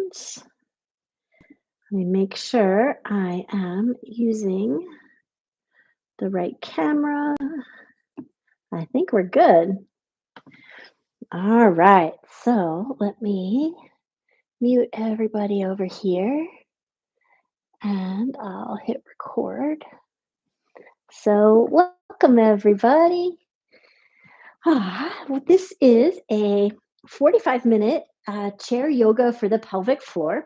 let me make sure I am using the right camera. I think we're good. All right, so let me mute everybody over here and I'll hit record. So, welcome everybody. Well, this is a 45-minute chair yoga for the pelvic floor.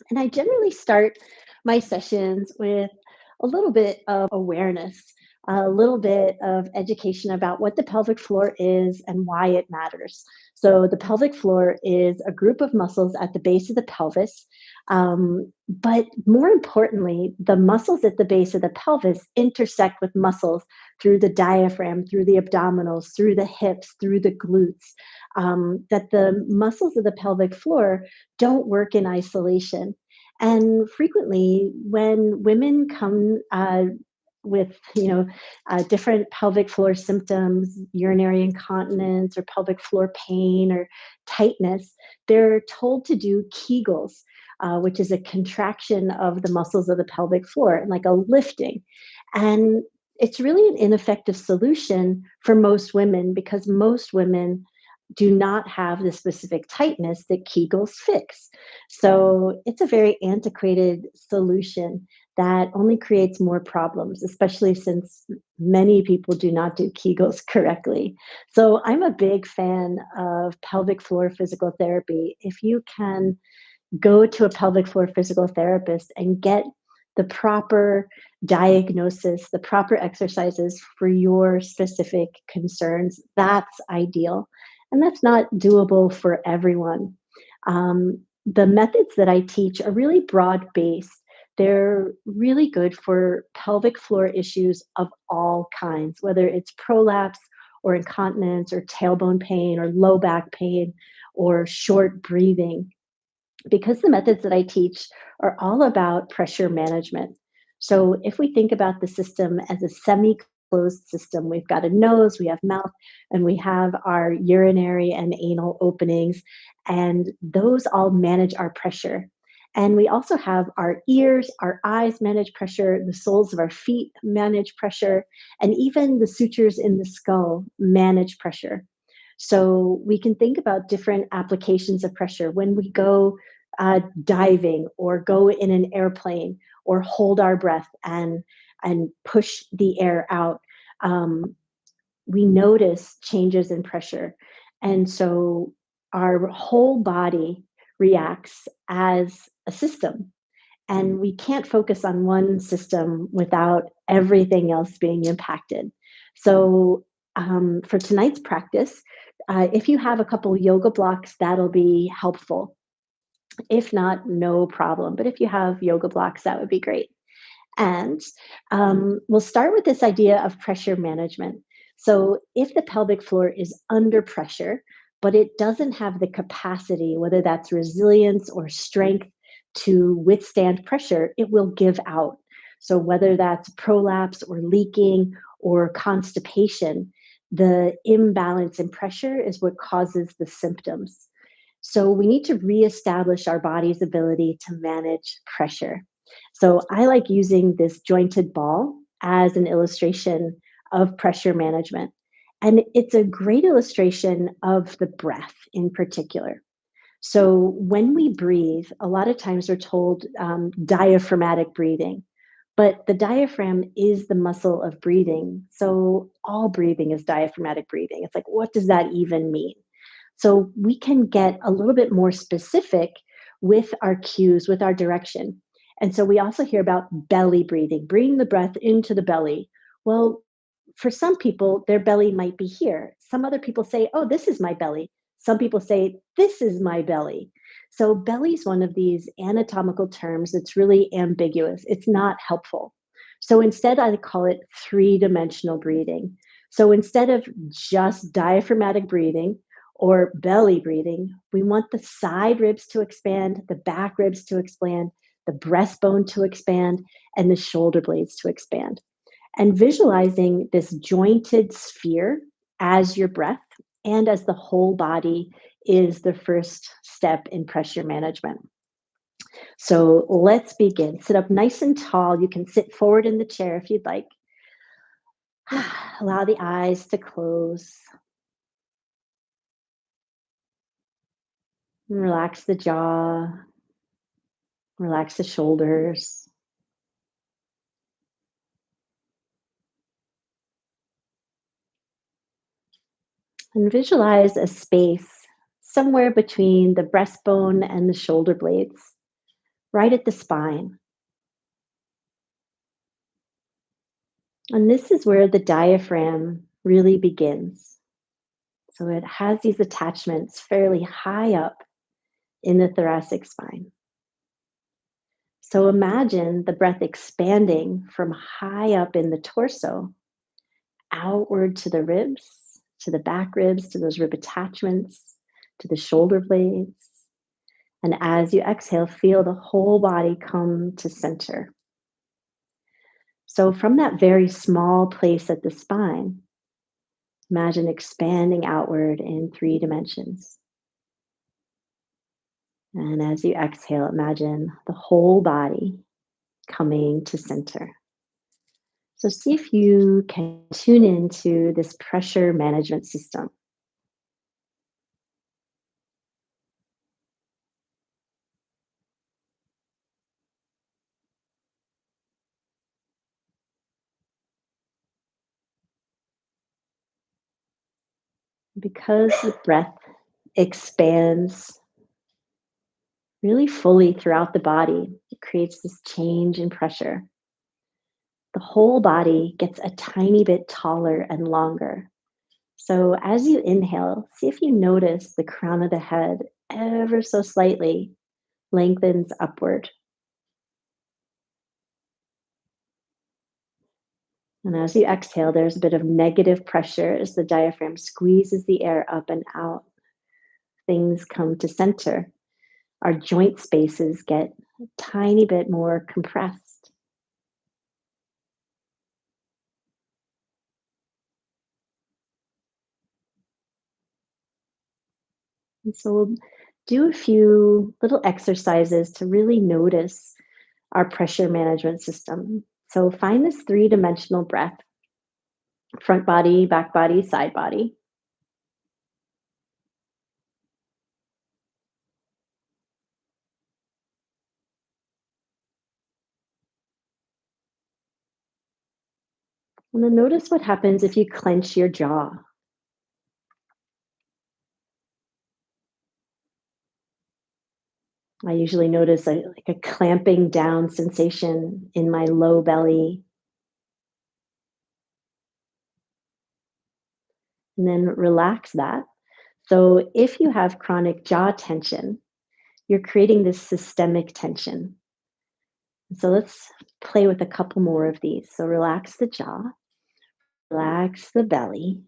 And I generally start my sessions with a little bit of awareness, a little bit of education about what the pelvic floor is and why it matters. So, the pelvic floor is a group of muscles at the base of the pelvis. But more importantly, the muscles at the base of the pelvis intersect with muscles through the diaphragm, through the abdominals, through the hips, through the glutes. That the muscles of the pelvic floor don't work in isolation. And frequently, when women come with, different pelvic floor symptoms, urinary incontinence, or pelvic floor pain, or tightness, they're told to do Kegels, which is a contraction of the muscles of the pelvic floor, like a lifting. And it's really an ineffective solution for most women because most women do not have the specific tightness that Kegels fix. So it's a very antiquated solution that only creates more problems, especially since many people do not do Kegels correctly. So I'm a big fan of pelvic floor physical therapy. If you can go to a pelvic floor physical therapist and get the proper diagnosis, the proper exercises for your specific concerns, that's ideal. And that's not doable for everyone. The methods that I teach are really broad based. They're really good for pelvic floor issues of all kinds, whether it's prolapse or incontinence or tailbone pain or low back pain or short breathing, because the methods that I teach are all about pressure management. So if we think about the system as a semi-closed system, we've got a nose, we have mouth, and we have our urinary and anal openings, and those all manage our pressure. And we also have our ears, our eyes manage pressure, the soles of our feet manage pressure, and even the sutures in the skull manage pressure. So we can think about different applications of pressure when we go diving or go in an airplane or hold our breath and push the air out. We notice changes in pressure, and so our whole body reacts as a system. And we can't focus on one system without everything else being impacted. So, for tonight's practice, if you have a couple yoga blocks, that'll be helpful. If not, no problem. But if you have yoga blocks, that would be great. And we'll start with this idea of pressure management. So, if the pelvic floor is under pressure, but it doesn't have the capacity, whether that's resilience or strength to withstand pressure, it will give out. So, whether that's prolapse or leaking or constipation, the imbalance in pressure is what causes the symptoms. So, we need to reestablish our body's ability to manage pressure. So I like using this jointed ball as an illustration of pressure management. And it's a great illustration of the breath in particular. So when we breathe, a lot of times we're told diaphragmatic breathing, but the diaphragm is the muscle of breathing. So all breathing is diaphragmatic breathing. It's like, what does that even mean? So we can get a little bit more specific with our cues, with our direction. And so we also hear about belly breathing, bringing the breath into the belly. Well, for some people, their belly might be here. Some other people say, oh, this is my belly. Some people say, this is my belly. So, belly is one of these anatomical terms that's really ambiguous. It's not helpful. So, instead, I call it three-dimensional breathing. So, instead of just diaphragmatic breathing or belly breathing, we want the side ribs to expand, the back ribs to expand, the breastbone to expand, and the shoulder blades to expand. And visualizing this jointed sphere as your breath and as the whole body is the first step in pressure management. So let's begin. Sit up nice and tall. You can sit forward in the chair if you'd like. Allow the eyes to close. Relax the jaw. Relax the shoulders. And visualize a space somewhere between the breastbone and the shoulder blades, right at the spine. And this is where the diaphragm really begins. So it has these attachments fairly high up in the thoracic spine. So imagine the breath expanding from high up in the torso outward to the ribs, to the back ribs, to those rib attachments, to the shoulder blades. And as you exhale, feel the whole body come to center. So from that very small place at the spine, imagine expanding outward in 3 dimensions. And as you exhale, imagine the whole body coming to center. So see if you can tune into this pressure management system. Because the breath expands really fully throughout the body, it creates this change in pressure. The whole body gets a tiny bit taller and longer. So as you inhale, see if you notice the crown of the head ever so slightly lengthens upward. And as you exhale, there's a bit of negative pressure as the diaphragm squeezes the air up and out. Things come to center. Our joint spaces get a tiny bit more compressed. And so we'll do a few little exercises to really notice our pressure management system. So find this 3 dimensional breath: front body, back body, side body. And then notice what happens if you clench your jaw. I usually notice like a clamping down sensation in my low belly, and then relax that. So if you have chronic jaw tension, you're creating this systemic tension. So let's play with a couple more of these. So relax the jaw, relax the belly,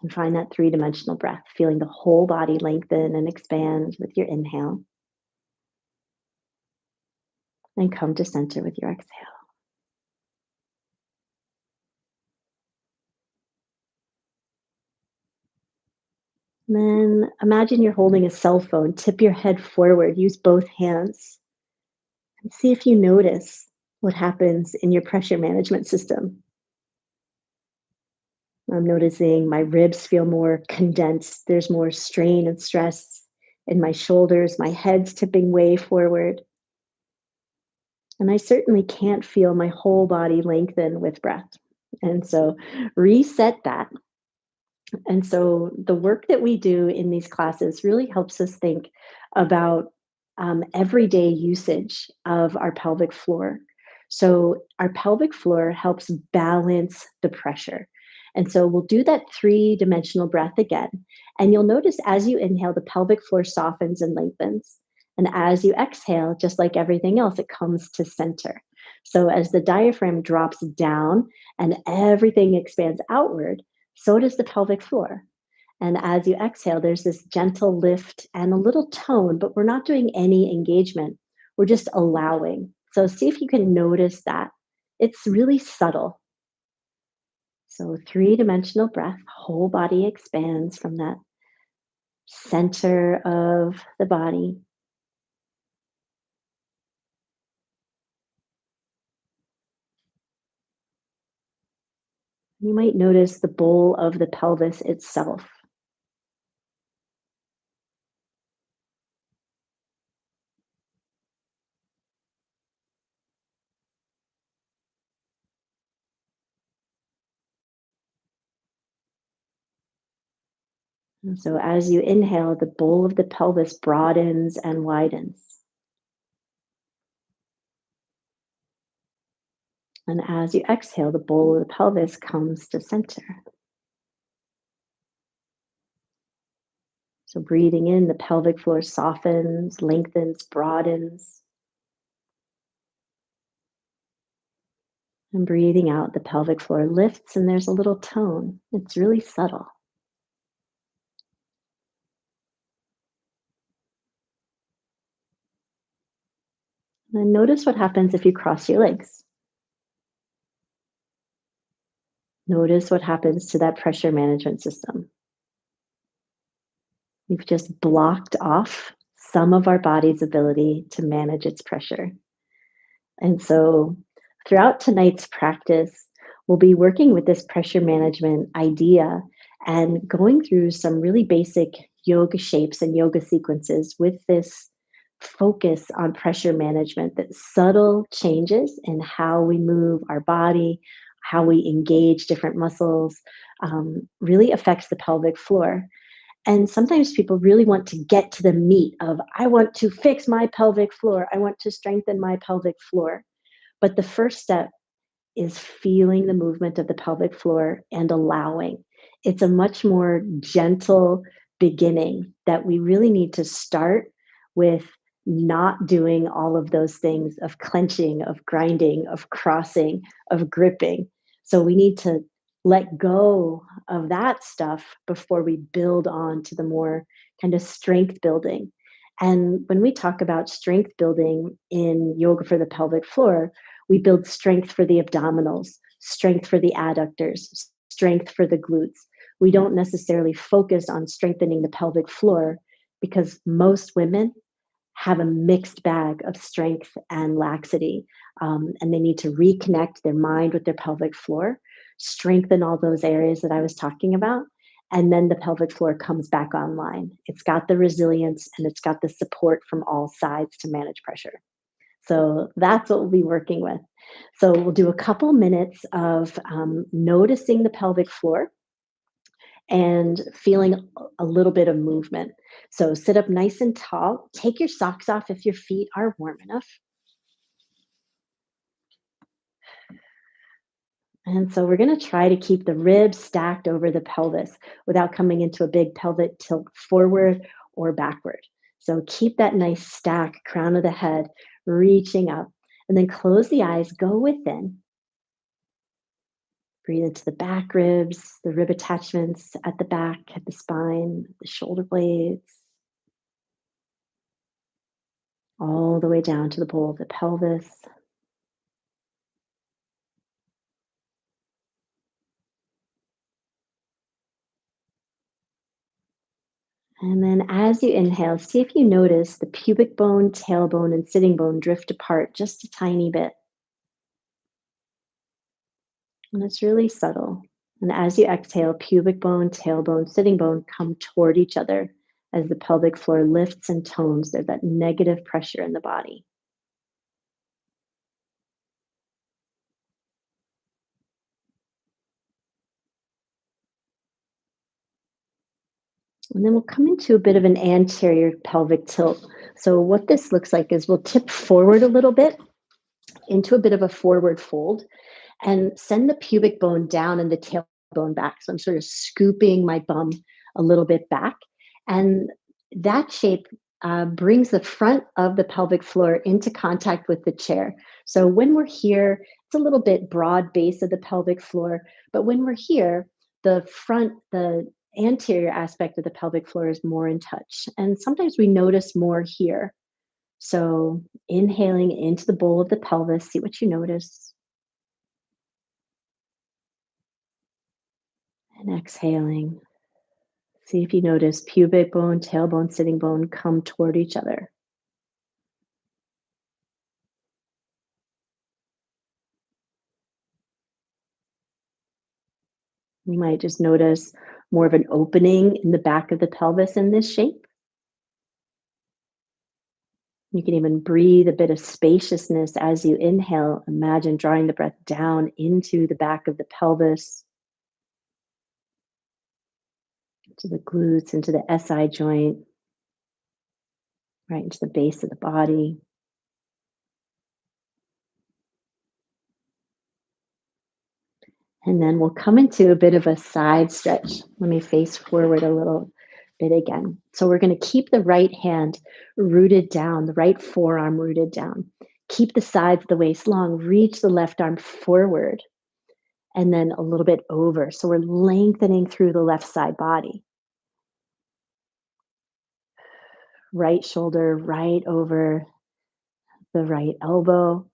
and find that 3 dimensional breath, feeling the whole body lengthen and expand with your inhale, and come to center with your exhale. Then imagine you're holding a cell phone, tip your head forward, use both hands, and see if you notice what happens in your pressure management system. I'm noticing my ribs feel more condensed. There's more strain and stress in my shoulders. My head's tipping way forward. And I certainly can't feel my whole body lengthen with breath. And so reset that. And so the work that we do in these classes really helps us think about everyday usage of our pelvic floor. So our pelvic floor helps balance the pressure. And so we'll do that 3 dimensional breath again. And you'll notice as you inhale, the pelvic floor softens and lengthens. And as you exhale, just like everything else, it comes to center. So as the diaphragm drops down and everything expands outward, so does the pelvic floor. And as you exhale, there's this gentle lift and a little tone, but we're not doing any engagement. We're just allowing. So see if you can notice that. It's really subtle. So 3 dimensional breath, whole body expands from that center of the body. You might notice the bowl of the pelvis itself. And so as you inhale, the bowl of the pelvis broadens and widens. And as you exhale, the bowl of the pelvis comes to center. So breathing in, the pelvic floor softens, lengthens, broadens. And breathing out, the pelvic floor lifts and there's a little tone. It's really subtle. And notice what happens if you cross your legs. Notice what happens to that pressure management system. We've just blocked off some of our body's ability to manage its pressure. And so throughout tonight's practice, we'll be working with this pressure management idea and going through some really basic yoga shapes and yoga sequences with this focus on pressure management, that subtle changes in how we move our body, how we engage different muscles, really affects the pelvic floor. And sometimes people really want to get to the meat of, I want to fix my pelvic floor. I want to strengthen my pelvic floor. But the first step is feeling the movement of the pelvic floor and allowing. It's a much more gentle beginning that we really need to start with, not doing all of those things of clenching, of grinding, of crossing, of gripping. So we need to let go of that stuff before we build on to the more kind of strength building. And when we talk about strength building in yoga for the pelvic floor, we build strength for the abdominals, strength for the adductors, strength for the glutes. We don't necessarily focus on strengthening the pelvic floor because most women have a mixed bag of strength and laxity. And they need to reconnect their mind with their pelvic floor, strengthen all those areas that I was talking about. And then the pelvic floor comes back online. It's got the resilience and it's got the support from all sides to manage pressure. So that's what we'll be working with. So we'll do a couple minutes of noticing the pelvic floor and feeling a little bit of movement. So sit up nice and tall. Take your socks off if your feet are warm enough. And so we're going to try to keep the ribs stacked over the pelvis without coming into a big pelvic tilt forward or backward. So keep that nice stack, crown of the head, reaching up. And then close the eyes, go within. Breathe into the back ribs, the rib attachments at the back, at the spine, the shoulder blades, all the way down to the bowl of the pelvis. And then as you inhale, see if you notice the pubic bone, tailbone, and sitting bone drift apart just a tiny bit. And it's really subtle. And as you exhale, pubic bone, tailbone, sitting bone come toward each other as the pelvic floor lifts and tones. There's that negative pressure in the body. And then we'll come into a bit of an anterior pelvic tilt. So what this looks like is we'll tip forward a little bit into a bit of a forward fold and send the pubic bone down and the tailbone back. So I'm sort of scooping my bum a little bit back. And that shape brings the front of the pelvic floor into contact with the chair. So when we're here, it's a little bit broad base of the pelvic floor. But when we're here, the anterior aspect of the pelvic floor is more in touch. And sometimes we notice more here. So inhaling into the bowl of the pelvis, see what you notice. And exhaling, See if you notice pubic bone, tailbone, sitting bone come toward each other. You might just notice more of an opening in the back of the pelvis in this shape. You can even breathe a bit of spaciousness as you inhale. Imagine drawing the breath down into the back of the pelvis, to the glutes, into the SI joint, right into the base of the body. And then we'll come into a bit of a side stretch. Let me face forward a little bit again. So we're going to keep the right hand rooted down, the right forearm rooted down. Keep the sides of the waist long. Reach the left arm forward and then a little bit over. So we're lengthening through the left side body. Right shoulder right over the right elbow.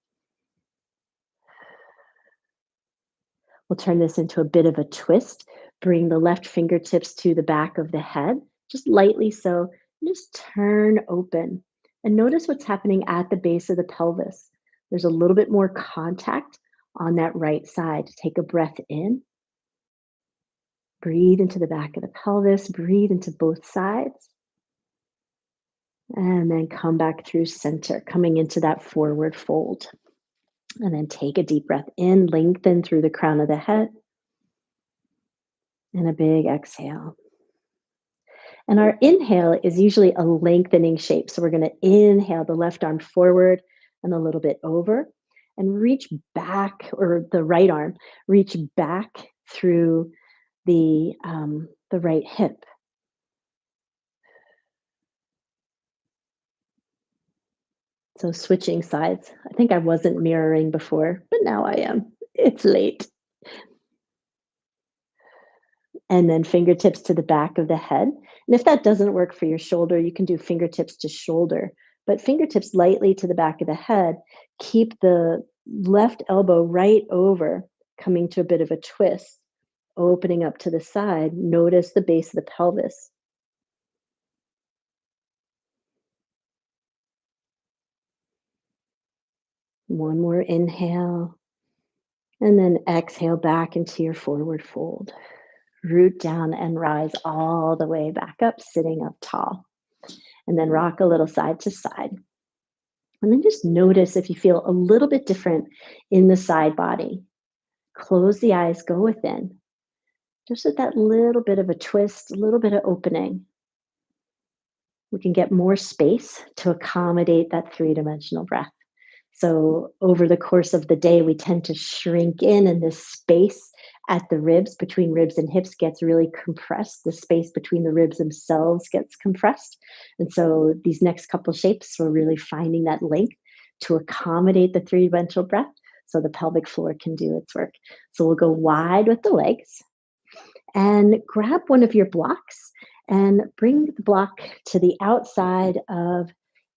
We'll turn this into a bit of a twist. Bring the left fingertips to the back of the head, just lightly so. Just turn open and notice what's happening at the base of the pelvis. There's a little bit more contact on that right side. Take a breath in. Breathe into the back of the pelvis. Breathe into both sides. And then come back through center, coming into that forward fold. And then take a deep breath in, lengthen through the crown of the head. And a big exhale. And our inhale is usually a lengthening shape. So we're going to inhale the left arm forward and a little bit over and reach back, or the right arm, reach back through the right hip. So switching sides. I think I wasn't mirroring before, but now I am. It's late. And then fingertips to the back of the head. And if that doesn't work for your shoulder, you can do fingertips to shoulder, but fingertips lightly to the back of the head. Keep the left elbow right over, coming to a bit of a twist, opening up to the side. Notice the base of the pelvis. One more inhale, and then exhale back into your forward fold. Root down and rise all the way back up, sitting up tall. And then rock a little side to side. And then just notice if you feel a little bit different in the side body. Close the eyes, go within. Just with that little bit of a twist, a little bit of opening. We can get more space to accommodate that three-dimensional breath. So over the course of the day, we tend to shrink in, and this space at the ribs, between ribs and hips, gets really compressed. The space between the ribs themselves gets compressed. And so these next couple shapes, we're really finding that length to accommodate the three-dimensional breath so the pelvic floor can do its work. So we'll go wide with the legs and grab one of your blocks and bring the block to the outside of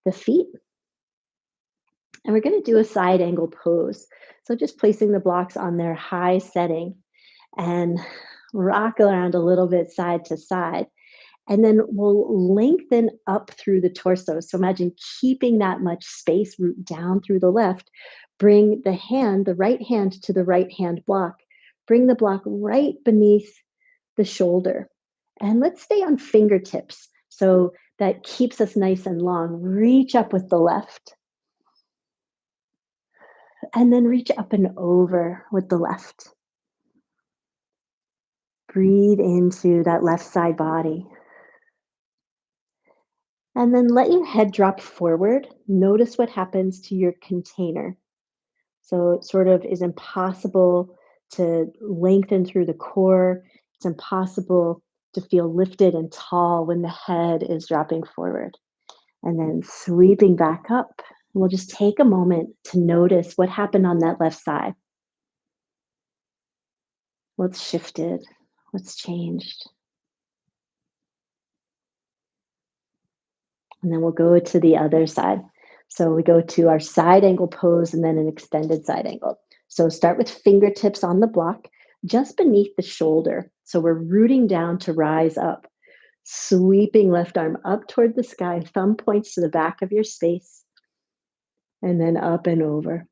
the feet. And we're going to do a side angle pose. So just placing the blocks on their high setting and rock around a little bit side to side. And then we'll lengthen up through the torso. So imagine keeping that much space, root down through the left. Bring the hand, the right hand to the right hand block. Bring the block right beneath the shoulder. And let's stay on fingertips. So that keeps us nice and long. Reach up with the left. And then reach up and over with the left. Breathe into that left side body. And then let your head drop forward. Notice what happens to your container. So it sort of is impossible to lengthen through the core. It's impossible to feel lifted and tall when the head is dropping forward. And then sweeping back up. We'll just take a moment to notice what happened on that left side. What's shifted? What's changed? And then we'll go to the other side. So we go to our side angle pose and then an extended side angle. So start with fingertips on the block just beneath the shoulder. So we're rooting down to rise up. Sweeping left arm up toward the sky, thumb points to the back of your space, and then up and over.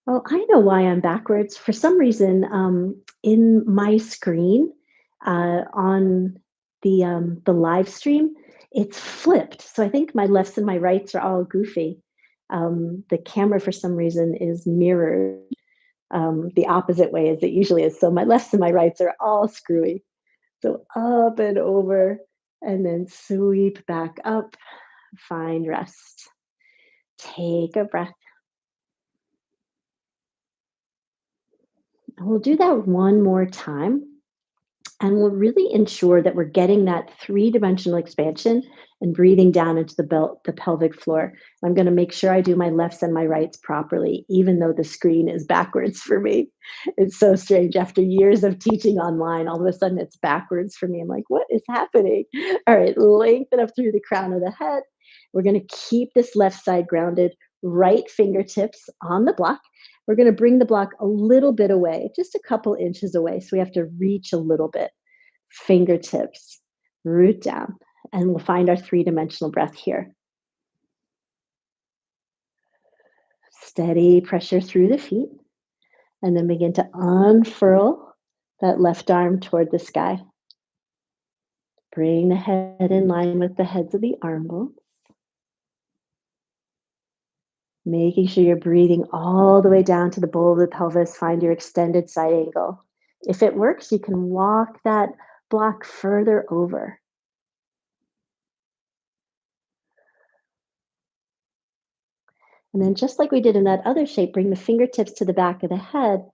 Oh, I know why I'm backwards. For some reason, in my screen on the live stream, it's flipped. So I think my lefts and my rights are all goofy. The camera, for some reason, is mirrored the opposite way as it usually is. So my lefts and my rights are all screwy. So up and over, and then sweep back up, find rest. Take a breath. And we'll do that one more time. And we'll really ensure that we're getting that three-dimensional expansion and breathing down into the pelvic floor. I'm going to make sure I do my lefts and my rights properly, even though the screen is backwards for me. It's so strange. After years of teaching online, all of a sudden it's backwards for me. I'm like, what is happening? All right, lengthen up through the crown of the head. We're going to keep this left side grounded, right fingertips on the block. We're going to bring the block a little bit away, just a couple inches away. So we have to reach a little bit. Fingertips, root down, and we'll find our three-dimensional breath here. Steady pressure through the feet, and then begin to unfurl that left arm toward the sky. Bring the head in line with the heads of the arm bones. Making sure you're breathing all the way down to the bowl of the pelvis. Find your extended side angle. If it works, you can walk that block further over. And then just like we did in that other shape, bring the fingertips to the back of the head.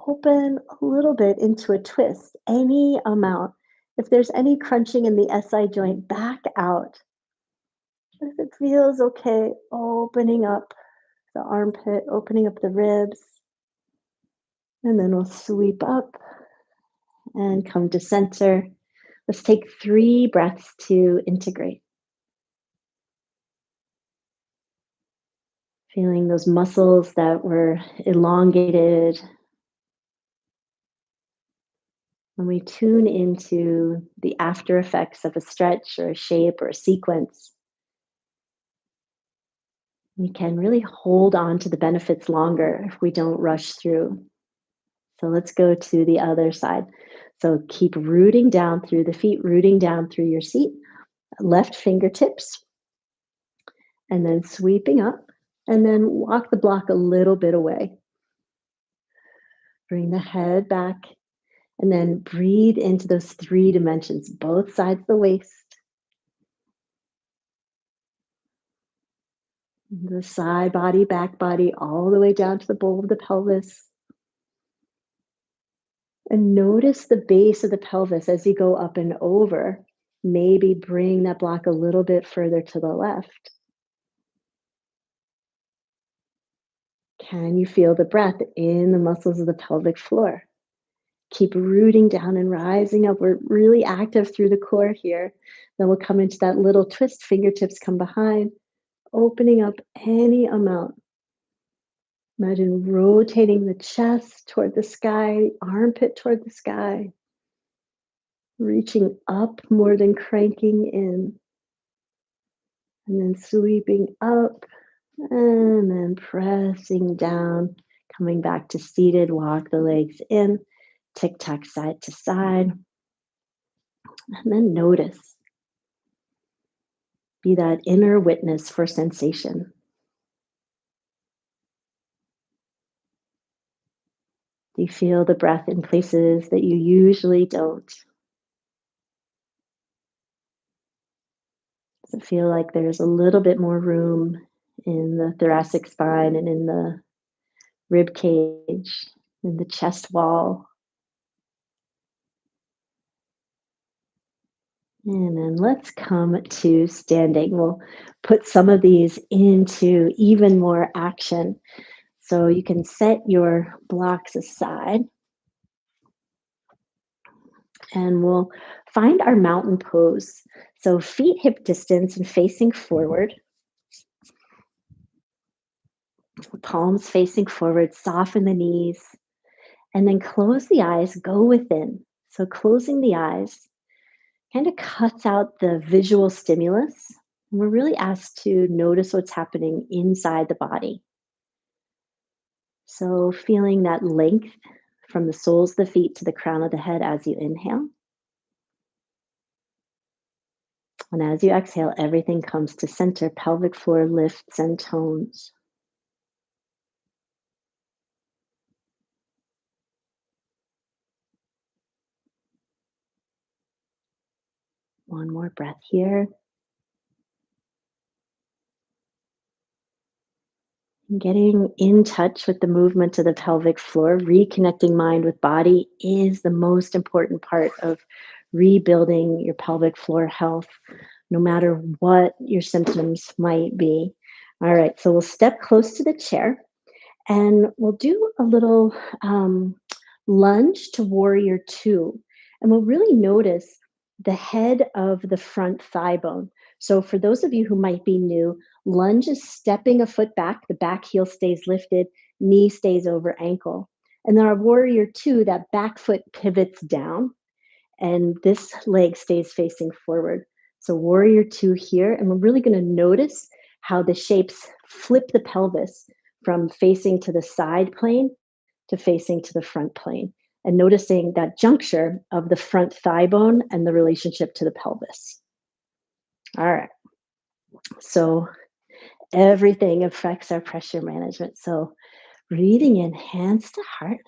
Open a little bit into a twist, any amount. If there's any crunching in the SI joint, back out. If it feels okay, opening up the armpit, opening up the ribs. And then we'll sweep up and come to center. Let's take 3 breaths to integrate. Feeling those muscles that were elongated. When we tune into the after effects of a stretch or a shape or a sequence, we can really hold on to the benefits longer if we don't rush through. So let's go to the other side. So keep rooting down through the feet, rooting down through your seat, left fingertips, and then sweeping up, and then walk the block a little bit away. Bring the head back, and then breathe into those 3 dimensions, both sides of the waist. The side body, back body, all the way down to the bowl of the pelvis. And notice the base of the pelvis as you go up and over. Maybe bring that block a little bit further to the left. Can you feel the breath in the muscles of the pelvic floor? Keep rooting down and rising up. We're really active through the core here. Then we'll come into that little twist. Fingertips come behind, opening up any amount. Imagine rotating the chest toward the sky, armpit toward the sky, reaching up more than cranking in, and then sweeping up, and then pressing down, coming back to seated. Walk the legs in, tick-tock side to side, and then notice. Be that inner witness for sensation. Do you feel the breath in places that you usually don't? Does it feel like there's a little bit more room in the thoracic spine and in the rib cage, in the chest wall? And then let's come to standing. We'll put some of these into even more action. So you can set your blocks aside and we'll find our mountain pose. So feet hip distance and facing forward. Palms facing forward, soften the knees. And then close the eyes, go within. So closing the eyes kind of cuts out the visual stimulus. And we're really asked to notice what's happening inside the body. So feeling that length from the soles of the feet to the crown of the head as you inhale. And as you exhale, everything comes to center. Pelvic floor lifts and tones. One more breath here. Getting in touch with the movement of the pelvic floor, reconnecting mind with body is the most important part of rebuilding your pelvic floor health, no matter what your symptoms might be. All right, so we'll step close to the chair. And we'll do a little lunge to warrior two. And we'll really notice the head of the front thigh bone. So, for those of you who might be new, lunge is stepping a foot back, the back heel stays lifted, knee stays over ankle. And then our warrior two, that back foot pivots down and this leg stays facing forward. So warrior two here, and we're really going to notice how the shapes flip the pelvis from facing to the side plane to facing to the front plane, and noticing that juncture of the front thigh bone and the relationship to the pelvis. All right, so everything affects our pressure management. So breathing in, hands to heart.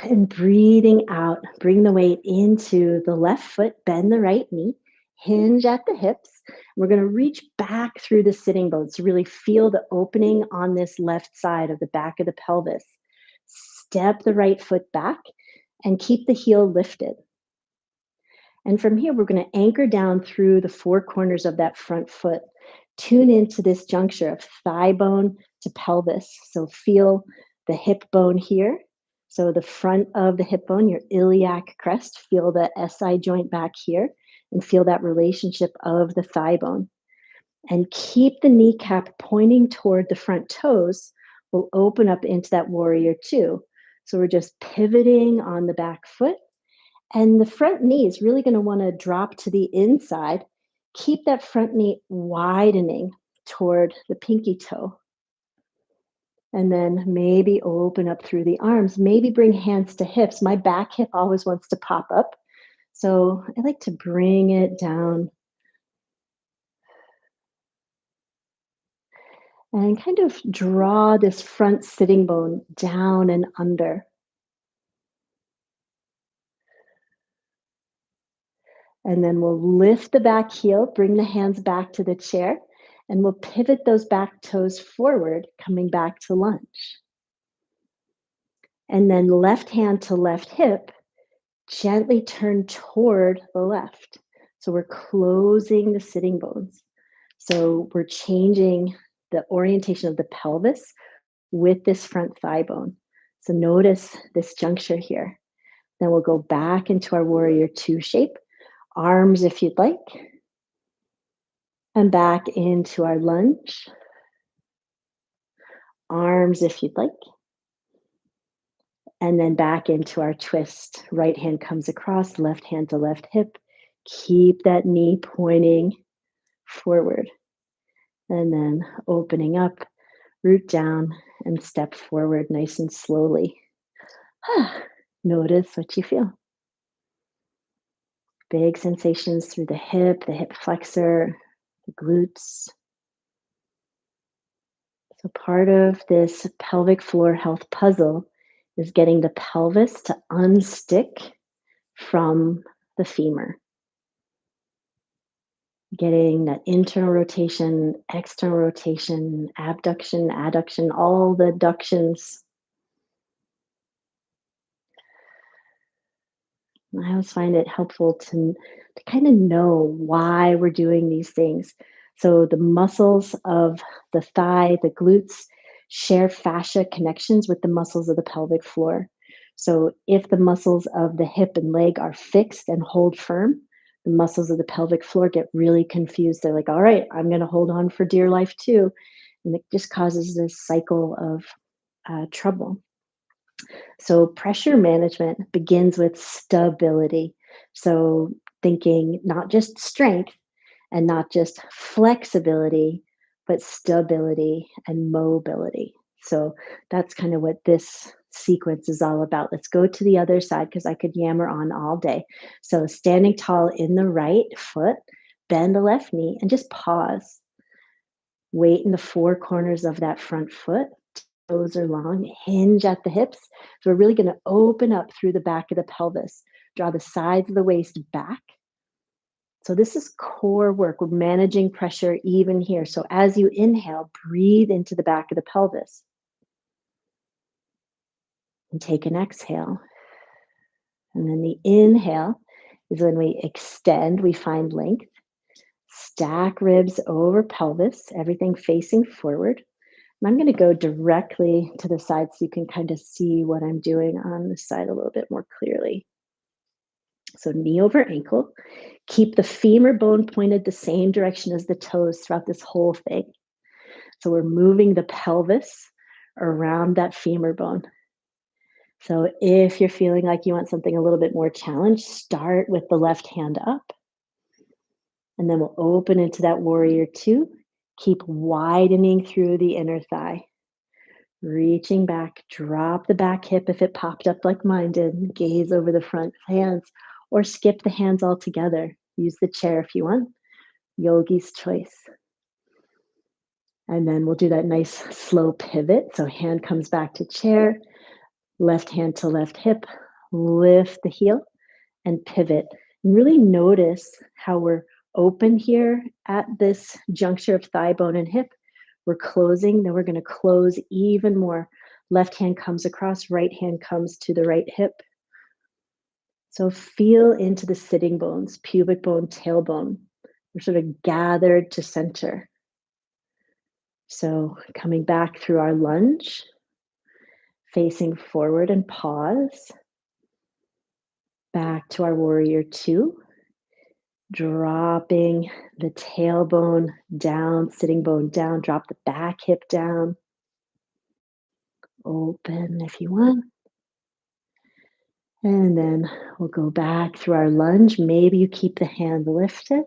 And breathing out, bring the weight into the left foot, bend the right knee, hinge at the hips. We're going to reach back through the sitting bones to really feel the opening on this left side of the back of the pelvis. Step the right foot back and keep the heel lifted. And from here, we're going to anchor down through the four corners of that front foot. Tune into this juncture of thigh bone to pelvis. So feel the hip bone here. So the front of the hip bone, your iliac crest, feel the SI joint back here and feel that relationship of the thigh bone. And keep the kneecap pointing toward the front toes. We'll open up into that warrior two. So we're just pivoting on the back foot, and the front knee is really going to want to drop to the inside. Keep that front knee widening toward the pinky toe. And then maybe open up through the arms. Maybe bring hands to hips. My back hip always wants to pop up. So I like to bring it down and kind of draw this front sitting bone down and under. And then we'll lift the back heel, bring the hands back to the chair, and we'll pivot those back toes forward, coming back to lunge. And then left hand to left hip, gently turn toward the left. So we're closing the sitting bones. So we're changing the orientation of the pelvis with this front thigh bone. So notice this juncture here. Then we'll go back into our warrior two shape, arms if you'd like, and back into our lunge. Arms if you'd like. And then back into our twist. Right hand comes across, left hand to left hip. Keep that knee pointing forward. And then opening up, root down, and step forward nice and slowly. Notice what you feel. Big sensations through the hip flexor, the glutes. So part of this pelvic floor health puzzle is getting the pelvis to unstick from the femur. Getting that internal rotation, external rotation, abduction, adduction, all the ductions. I always find it helpful to kind of know why we're doing these things. So the muscles of the thigh, the glutes, share fascia connections with the muscles of the pelvic floor. So if the muscles of the hip and leg are fixed and hold firm, the muscles of the pelvic floor get really confused. They're like, all right, I'm going to hold on for dear life too. And it just causes this cycle of trouble. So, pressure management begins with stability. So, thinking not just strength and not just flexibility, but stability and mobility. So, that's kind of what this sequence is all about. Let's go to the other side because I could yammer on all day. So, standing tall in the right foot, bend the left knee, and just pause. Weight in the four corners of that front foot. Toes are long, hinge at the hips. So we're really going to open up through the back of the pelvis. Draw the sides of the waist back. So this is core work. We're managing pressure even here. So as you inhale, breathe into the back of the pelvis and take an exhale. And then the inhale is when we extend, we find length. Stack ribs over pelvis, everything facing forward. And I'm going to go directly to the side so you can kind of see what I'm doing on the side a little bit more clearly. So knee over ankle. Keep the femur bone pointed the same direction as the toes throughout this whole thing. So we're moving the pelvis around that femur bone. So if you're feeling like you want something a little bit more challenged, start with the left hand up. And then we'll open into that warrior two. Keep widening through the inner thigh. Reaching back, drop the back hip if it popped up like mine did. Gaze over the front hands or skip the hands altogether. Use the chair if you want. Yogi's choice. And then we'll do that nice slow pivot. So hand comes back to chair, left hand to left hip, lift the heel and pivot. And really notice how we're open here at this juncture of thigh bone and hip. We're closing, then we're going to close even more. Left hand comes across, right hand comes to the right hip. So feel into the sitting bones, pubic bone, tailbone. We're sort of gathered to center. So coming back through our lunge, facing forward and pause. Back to our warrior two. Dropping the tailbone down, sitting bone down, drop the back hip down. Open if you want. And then we'll go back through our lunge. Maybe you keep the hand lifted.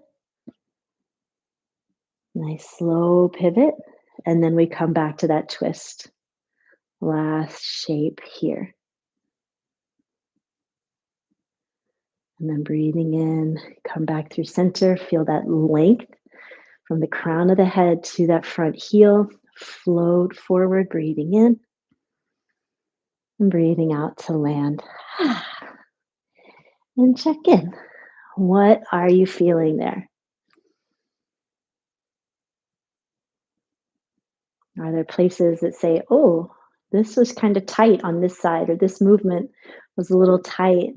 Nice slow pivot. And then we come back to that twist. Last shape here. And then breathing in, come back through center. Feel that length from the crown of the head to that front heel. Float forward, breathing in. And breathing out to land. And check in. What are you feeling there? Are there places that say, oh, this was kind of tight on this side, or this movement was a little tight,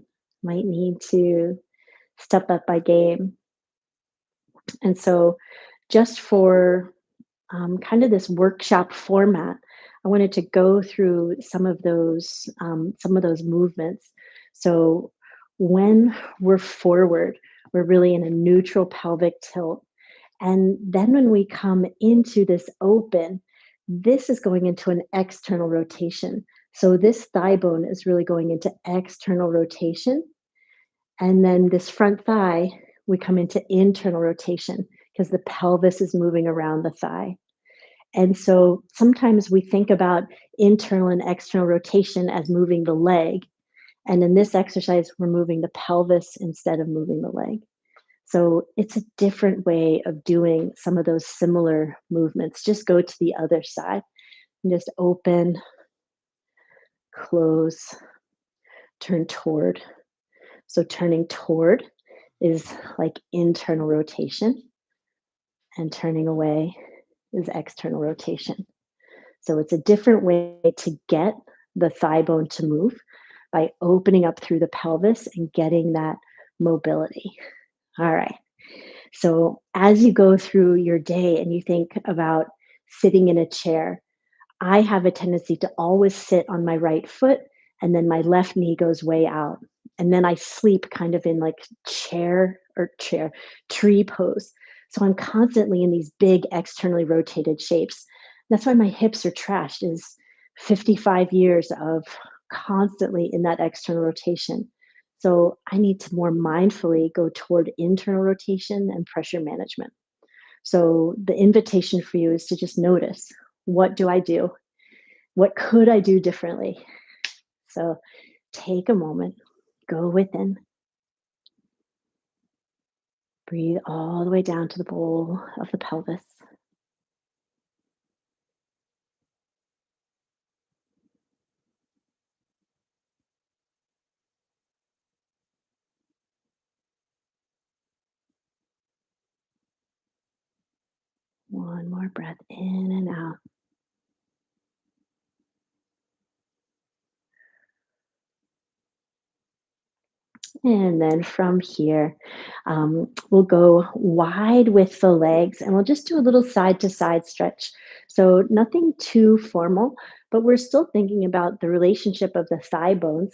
might need to step up my game? And so, just for kind of this workshop format, I wanted to go through some of those movements. So, when we're forward, we're really in a neutral pelvic tilt. And then when we come into this open, this is going into an external rotation. So this thigh bone is really going into external rotation. And then this front thigh, we come into internal rotation because the pelvis is moving around the thigh. And so sometimes we think about internal and external rotation as moving the leg. And in this exercise, we're moving the pelvis instead of moving the leg. So it's a different way of doing some of those similar movements. Just go to the other side and just open, close, turn toward. So turning toward is like internal rotation, and turning away is external rotation. So it's a different way to get the thigh bone to move by opening up through the pelvis and getting that mobility. All right. So as you go through your day and you think about sitting in a chair, I have a tendency to always sit on my right foot and then my left knee goes way out. And then I sleep kind of in like tree pose. So I'm constantly in these big externally rotated shapes. That's why my hips are trashed, is 55 years of constantly in that external rotation. So I need to more mindfully go toward internal rotation and pressure management. So the invitation for you is to just notice, what do I do? What could I do differently? So take a moment, go within, breathe all the way down to the bowl of the pelvis. One more breath in and out. And then from here, we'll go wide with the legs and we'll just do a little side to side stretch. So, nothing too formal, but we're still thinking about the relationship of the thigh bones.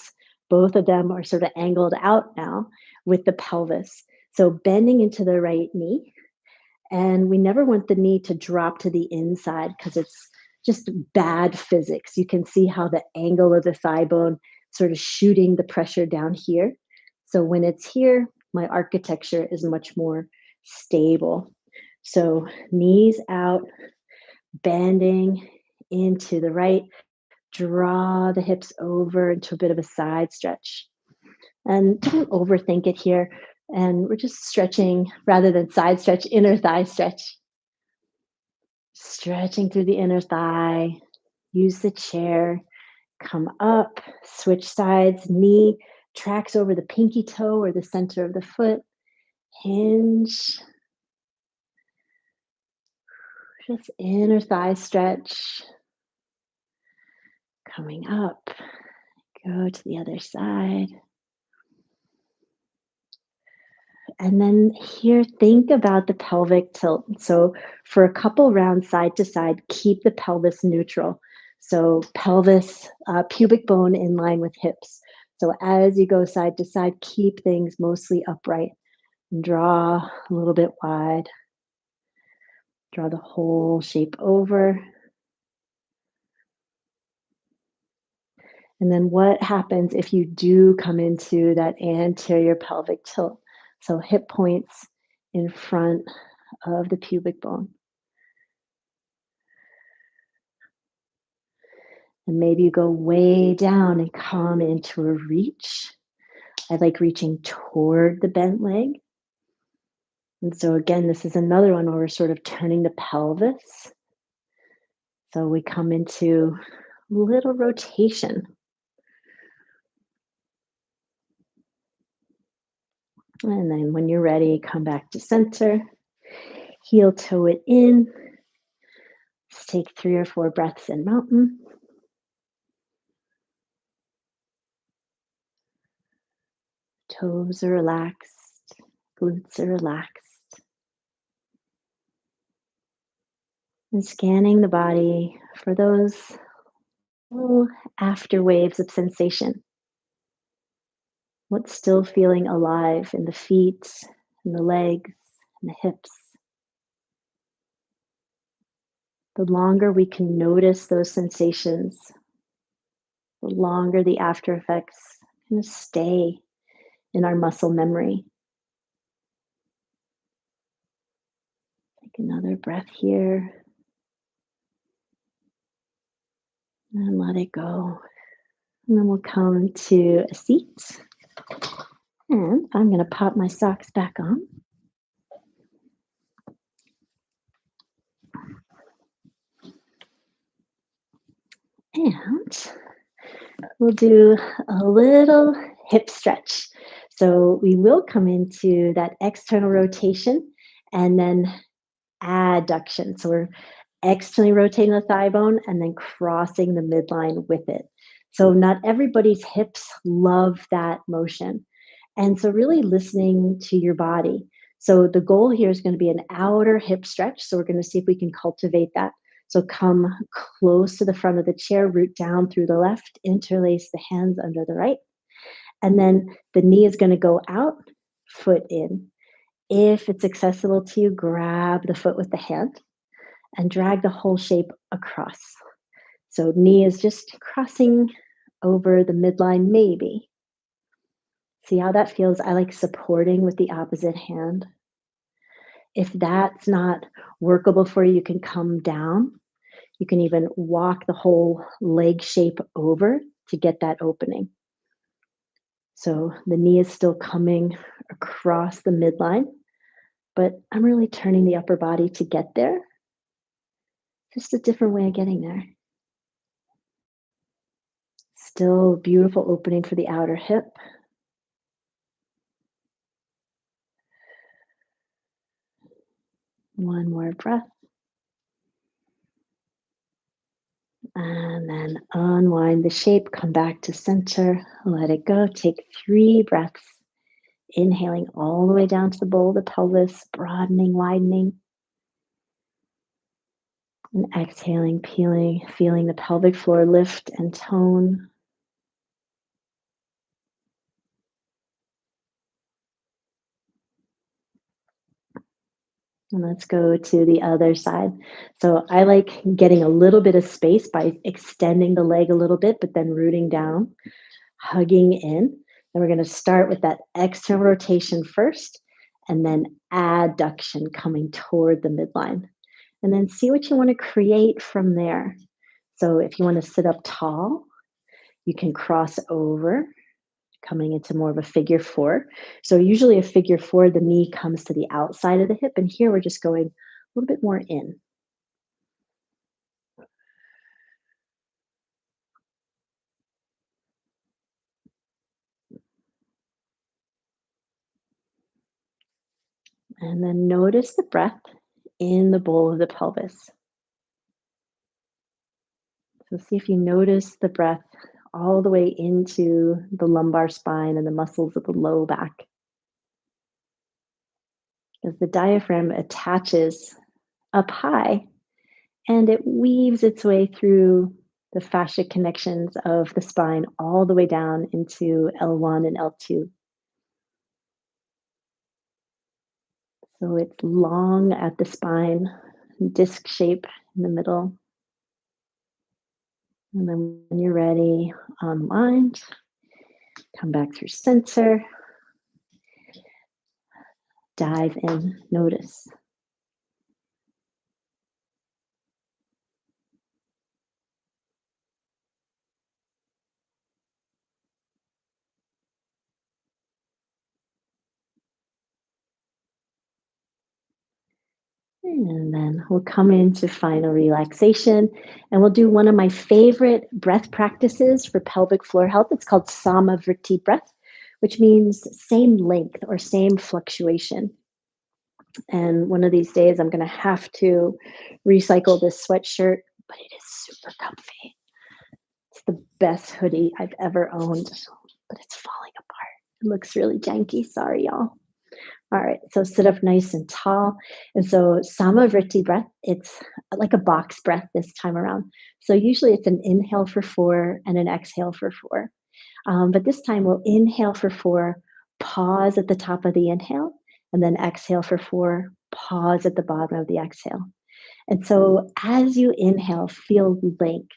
Both of them are sort of angled out now with the pelvis. So, bending into the right knee. And we never want the knee to drop to the inside because it's just bad physics. You can see how the angle of the thigh bone sort of shooting the pressure down here. So when it's here, my architecture is much more stable. So knees out, bending into the right, draw the hips over into a bit of a side stretch. And don't overthink it here. And we're just stretching rather than side stretch, inner thigh stretch. Stretching through the inner thigh. Use the chair. Come up. Switch sides. Knee tracks over the pinky toe or the center of the foot. Hinge. Just inner thigh stretch. Coming up. Go to the other side. And then here, think about the pelvic tilt. So, for a couple rounds side to side, keep the pelvis neutral. So, pelvis, pubic bone in line with hips. So, as you go side to side, keep things mostly upright. And draw a little bit wide. Draw the whole shape over. And then, what happens if you do come into that anterior pelvic tilt? So, hip points in front of the pubic bone. And maybe you go way down and come into a reach. I like reaching toward the bent leg. And so, again, this is another one where we're sort of turning the pelvis. So, we come into little rotation. And then, when you're ready, come back to center, heel toe it in. Let's take 3 or 4 breaths in mountain. Toes are relaxed, glutes are relaxed. And scanning the body for those little after waves of sensation. What's still feeling alive in the feet, and the legs, and the hips? The longer we can notice those sensations, the longer the after effects kind of stay in our muscle memory. Take another breath here and let it go. And then we'll come to a seat. And I'm going to pop my socks back on. And we'll do a little hip stretch. So we will come into that external rotation and then adduction. So we're externally rotating the thigh bone and then crossing the midline with it. So not everybody's hips love that motion. And so really listening to your body. So the goal here is going to be an outer hip stretch. So we're going to see if we can cultivate that. So come close to the front of the chair, root down through the left, interlace the hands under the right. And then the knee is going to go out, foot in. If it's accessible to you, grab the foot with the hand and drag the whole shape across. So knee is just crossing over the midline, maybe. See how that feels? I like supporting with the opposite hand. If that's not workable for you, you can come down. You can even walk the whole leg shape over to get that opening. So the knee is still coming across the midline, but I'm really turning the upper body to get there. Just a different way of getting there. Still beautiful opening for the outer hip. One more breath. And then unwind the shape, come back to center, let it go. Take 3 breaths. Inhaling all the way down to the bowl of the pelvis, broadening, widening. And exhaling, feeling the pelvic floor lift and tone. And let's go to the other side. So I like getting a little bit of space by extending the leg a little bit, but then rooting down, hugging in. And we're going to start with that external rotation first, and then adduction coming toward the midline. And then see what you want to create from there. So if you want to sit up tall, you can cross over, coming into more of a figure 4. So usually a figure 4, the knee comes to the outside of the hip, and here we're just going a little bit more in. And then notice the breath in the bowl of the pelvis. So see if you notice the breath all the way into the lumbar spine and the muscles of the low back. As the diaphragm attaches up high and it weaves its way through the fascia connections of the spine all the way down into L1 and L2. So it's long at the spine, disc shape in the middle. And then when you're ready, unwind, come back through center, dive in, notice. And then we'll come into final relaxation, and we'll do one of my favorite breath practices for pelvic floor health. It's called Samavriti breath, which means same length or same fluctuation. And one of these days, I'm going to have to recycle this sweatshirt, but it is super comfy. It's the best hoodie I've ever owned, but it's falling apart. It looks really janky. Sorry, y'all. All right, so sit up nice and tall. And so Samavriti breath, it's like a box breath this time around. So usually it's an inhale for 4 and an exhale for 4. But this time we'll inhale for 4, pause at the top of the inhale, and then exhale for 4, pause at the bottom of the exhale. And so as you inhale, feel length.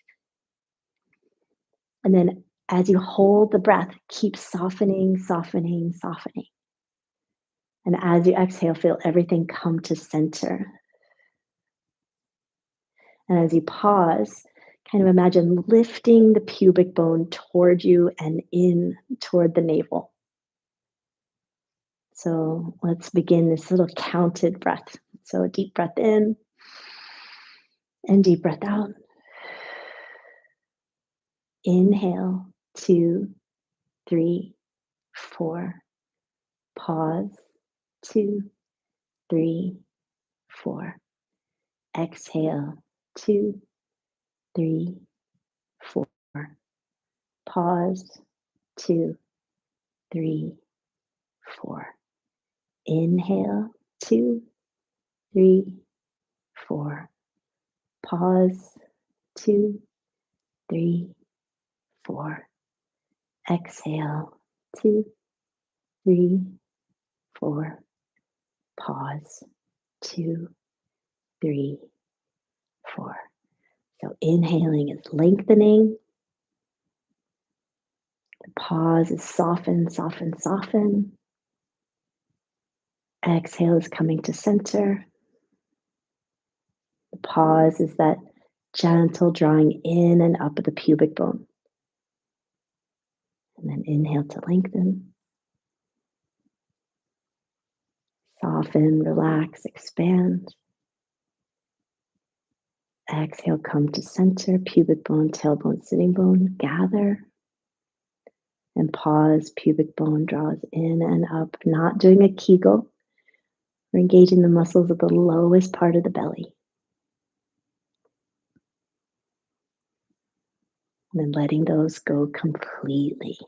And then as you hold the breath, keep softening, softening, softening. And as you exhale, feel everything come to center. And as you pause, kind of imagine lifting the pubic bone toward you and in toward the navel. So let's begin this little counted breath. So a deep breath in and deep breath out. Inhale, 2, 3, 4. Pause, 2, 3, 4. Exhale, 2, 3, 4. Pause, 2, 3, 4. Inhale, 2, 3, 4. Pause, 2, 3, 4. Exhale, 2, 3, 4. Pause, 2, 3, 4. So inhaling is lengthening. The pause is soften, soften, soften. Exhale is coming to center. The pause is that gentle drawing in and up of the pubic bone. And then inhale to lengthen. Soften, relax, expand. Exhale, come to center, pubic bone, tailbone, sitting bone, gather. And pause, pubic bone draws in and up, not doing a Kegel. We're engaging the muscles of the lowest part of the belly. And then letting those go completely.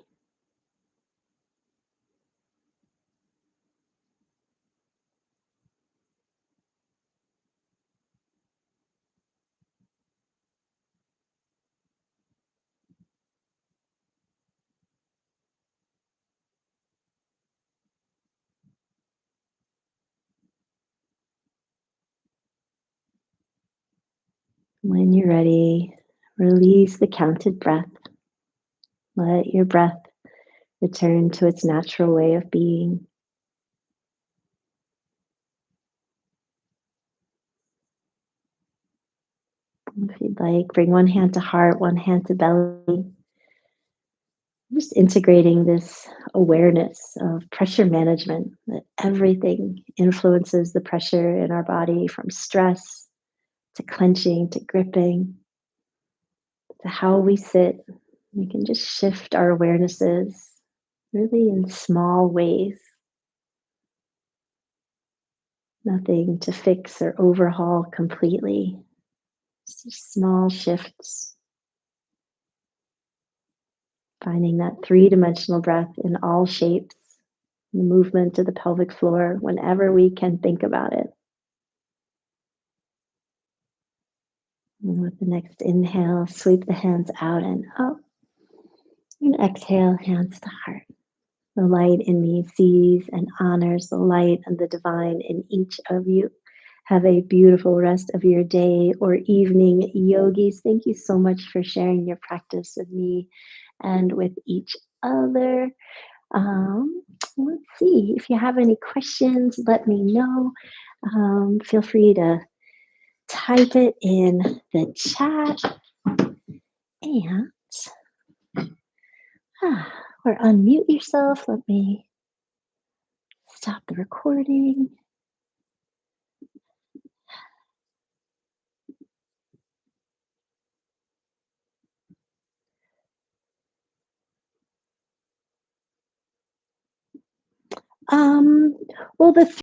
When you're ready, release the counted breath. Let your breath return to its natural way of being. If you'd like, bring one hand to heart, one hand to belly. Just integrating this awareness of pressure management, that everything influences the pressure in our body, from stress to clenching to gripping to how we sit. We can just shift our awarenesses really in small ways. Nothing to fix or overhaul completely, just small shifts. Finding that three-dimensional breath in all shapes, the movement of the pelvic floor whenever we can think about it. And with the next inhale, sweep the hands out and up. And exhale, hands to heart. The light in me sees and honors the light and the divine in each of you. Have a beautiful rest of your day or evening, yogis. Thank you so much for sharing your practice with me and with each other. Let's see. If you have any questions, let me know. Feel free to type it in the chat and or unmute yourself. Let me stop the recording. Well, the